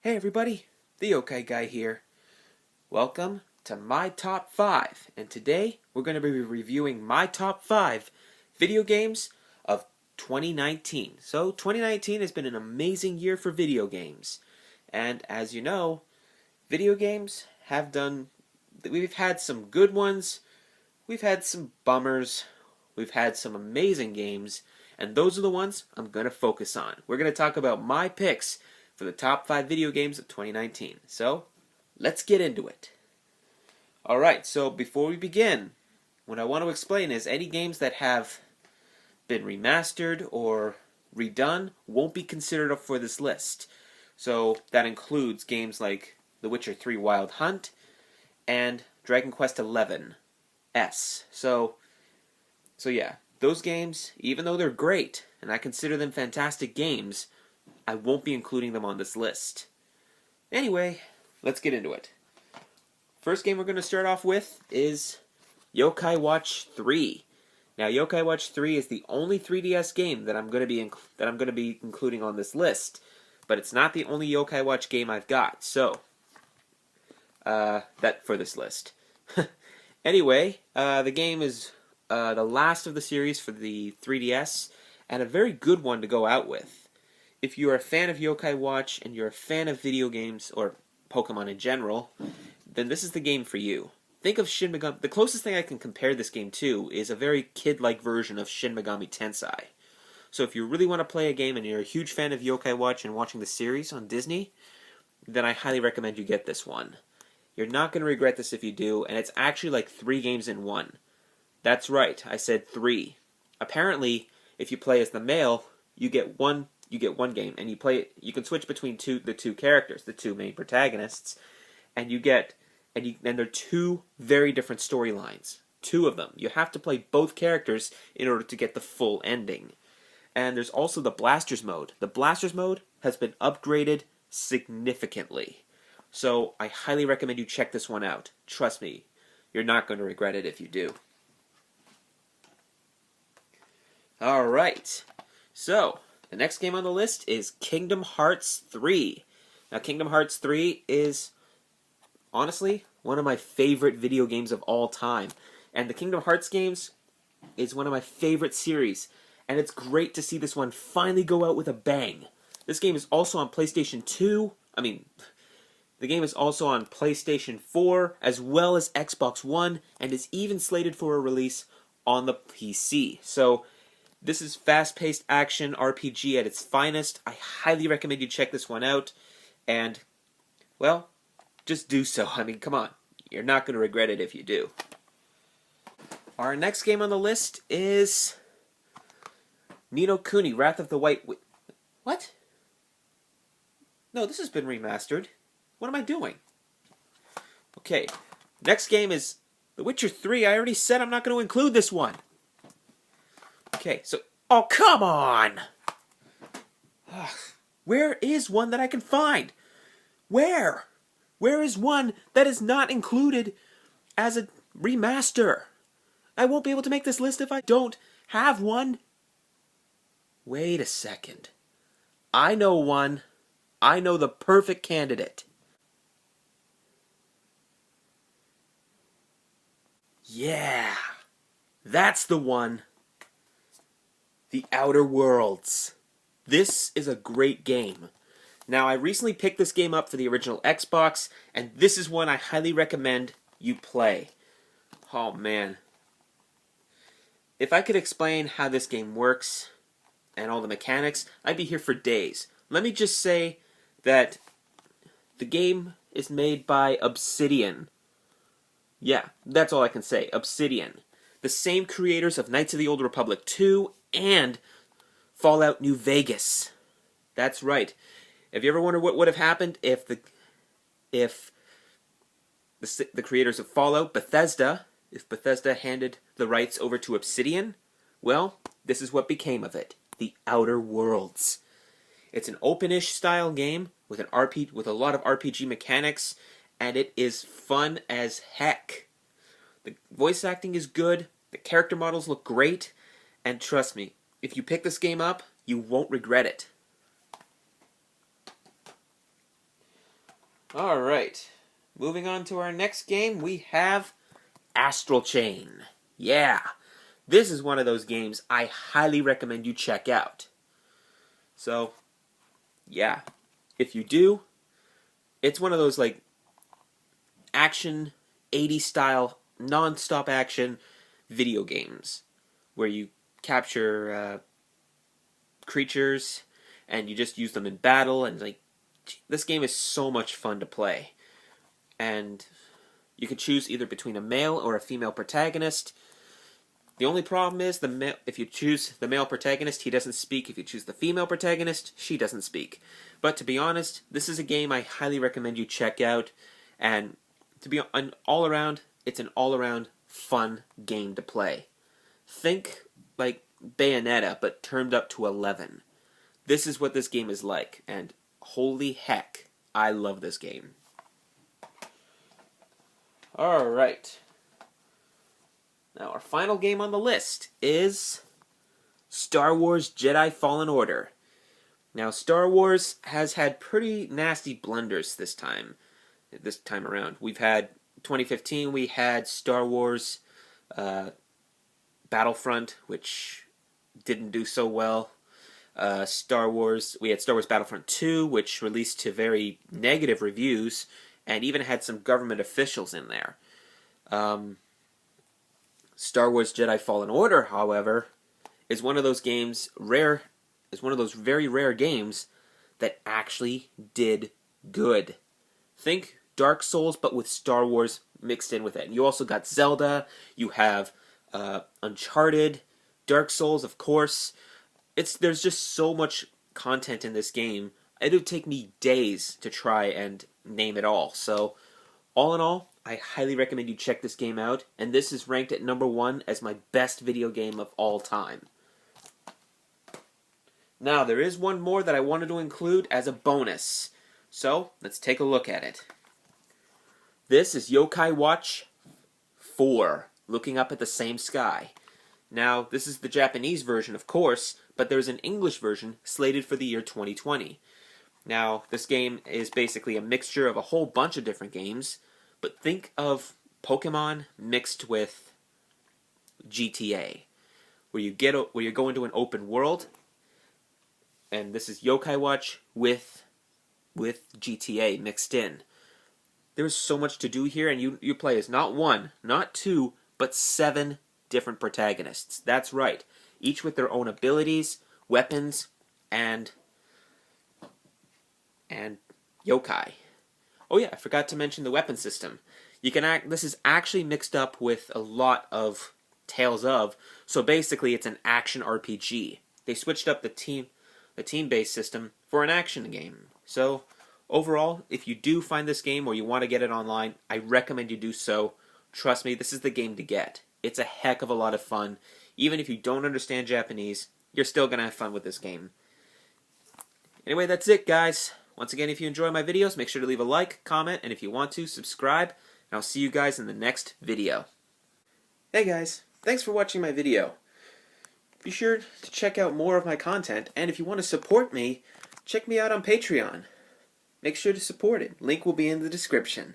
Hey everybody, TheYo-KaiGuy here. Welcome to my top 5, and today we're going to be reviewing my top 5 video games of 2019. So 2019 has been an amazing year for video games, and as you know, video games we've had some good ones, we've had some bummers, we've had some amazing games, and those are the ones I'm going to focus on. We're going to talk about my picks for the top 5 video games of 2019. So, let's get into it. Alright, so before we begin, what I want to explain is any games that have been remastered or redone won't be considered for this list. So, that includes games like The Witcher 3 Wild Hunt and Dragon Quest XI S. So yeah, those games, even though they're great, and I consider them fantastic games, I won't be including them on this list. Anyway, let's get into it. First game we're going to start off with is Yokai Watch 3. Now, Yokai Watch 3 is the only 3DS game that I'm going to be including on this list, but it's not the only Yokai Watch game I've got. So, that for this list. Anyway, the game is the last of the series for the 3DS, and a very good one to go out with. If you're a fan of Yokai Watch and you're a fan of video games, or Pokemon in general, then this is the game for you. Think of Shin Megami... The closest thing I can compare this game to is a very kid-like version of Shin Megami Tensei. So if you really want to play a game and you're a huge fan of Yokai Watch and watching the series on Disney, then I highly recommend you get this one. You're not going to regret this if you do, and it's actually like 3 games in one. That's right, I said 3. Apparently, if you play as the male, you get one game, and you can switch between the two characters, the two main protagonists, and they're 2 very different storylines. 2 of them. You have to play both characters in order to get the full ending. And there's also the Blasters mode. The Blasters mode has been upgraded significantly. So I highly recommend you check this one out. Trust me, you're not going to regret it if you do. Alright, so the next game on the list is Kingdom Hearts 3. Now, Kingdom Hearts 3 is, honestly, one of my favorite video games of all time. And the Kingdom Hearts games is one of my favorite series. And it's great to see this one finally go out with a bang. This game is also on PlayStation 2. The game is also on PlayStation 4, as well as Xbox One, and is even slated for a release on the PC. So, this is fast-paced action RPG at its finest. I highly recommend you check this one out. And, well, just do so. I mean, come on. You're not going to regret it if you do. Our next game on the list is Ni no Kuni, Wrath of the White... What? No, this has been remastered. What am I doing? Okay, next game is The Witcher 3. I already said I'm not going to include this one. Okay, so... Oh, come on! Where is one that I can find? Where? Where is one that is not included as a remaster? I won't be able to make this list if I don't have one. Wait a second. I know one. I know the perfect candidate. Yeah, that's the one. The Outer Worlds. This is a great game. Now, I recently picked this game up for the original Xbox, and this is one I highly recommend you play. Oh, man. If I could explain how this game works and all the mechanics, I'd be here for days. Let me just say that the game is made by Obsidian. Yeah, that's all I can say. Obsidian. The same creators of Knights of the Old Republic 2 and Fallout New Vegas. That's right. Have you ever wondered what would have happened if the creators of Fallout, if Bethesda handed the rights over to Obsidian? Well, this is what became of it. The Outer Worlds. It's an open-ish style game with a lot of RPG mechanics, and it is fun as heck. The voice acting is good, the character models look great, and trust me, if you pick this game up, you won't regret it. Alright, moving on to our next game, we have Astral Chain. Yeah, this is one of those games I highly recommend you check out. So, yeah, if you do, it's one of those like action 80s style non-stop action video games where you capture creatures and you just use them in battle, and like this game is so much fun to play. And you can choose either between a male or a female protagonist. The only problem is if you choose the male protagonist, he doesn't speak. If you choose the female protagonist, she doesn't speak. But to be honest, this is a game I highly recommend you check out. And to be it's an all-around fun game to play. Think like Bayonetta, but turned up to 11. This is what this game is like, and holy heck, I love this game. Alright. Now, our final game on the list is Star Wars Jedi Fallen Order. Now, Star Wars has had pretty nasty blunders this time around. We've had 2015, we had Star Wars Battlefront, which didn't do so well. We had Star Wars Battlefront 2, which released to very negative reviews, and even had some government officials in there. Star Wars Jedi Fallen Order, however, is one of those very rare games that actually did good. Think Dark Souls, but with Star Wars mixed in with it. And you also got Zelda, you have Uncharted, Dark Souls, of course. There's just so much content in this game. It would take me days to try and name it all. So, all in all, I highly recommend you check this game out, and this is ranked at number 1 as my best video game of all time. Now, there is one more that I wanted to include as a bonus, so let's take a look at it. This is Yokai Watch 4, Looking Up at the Same Sky. Now, this is the Japanese version, of course, but there's an English version slated for the year 2020. Now, this game is basically a mixture of a whole bunch of different games, but think of Pokemon mixed with GTA, where you go into an open world, and this is Yokai Watch with GTA mixed in. There's so much to do here, and you play as not 1, not 2, but 7 different protagonists. That's right, each with their own abilities, weapons, and yokai. Oh yeah, I forgot to mention the weapon system. This is actually mixed up with a lot of Tales of, so basically it's an action RPG. They switched up the team-based system for an action game. So overall, if you do find this game or you want to get it online, I recommend you do so. Trust me, this is the game to get. It's a heck of a lot of fun. Even if you don't understand Japanese, you're still going to have fun with this game. Anyway, that's it, guys. Once again, if you enjoy my videos, make sure to leave a like, comment, and if you want to, subscribe. And I'll see you guys in the next video. Hey guys, thanks for watching my video. Be sure to check out more of my content, and if you want to support me, check me out on Patreon. Make sure to support it. Link will be in the description.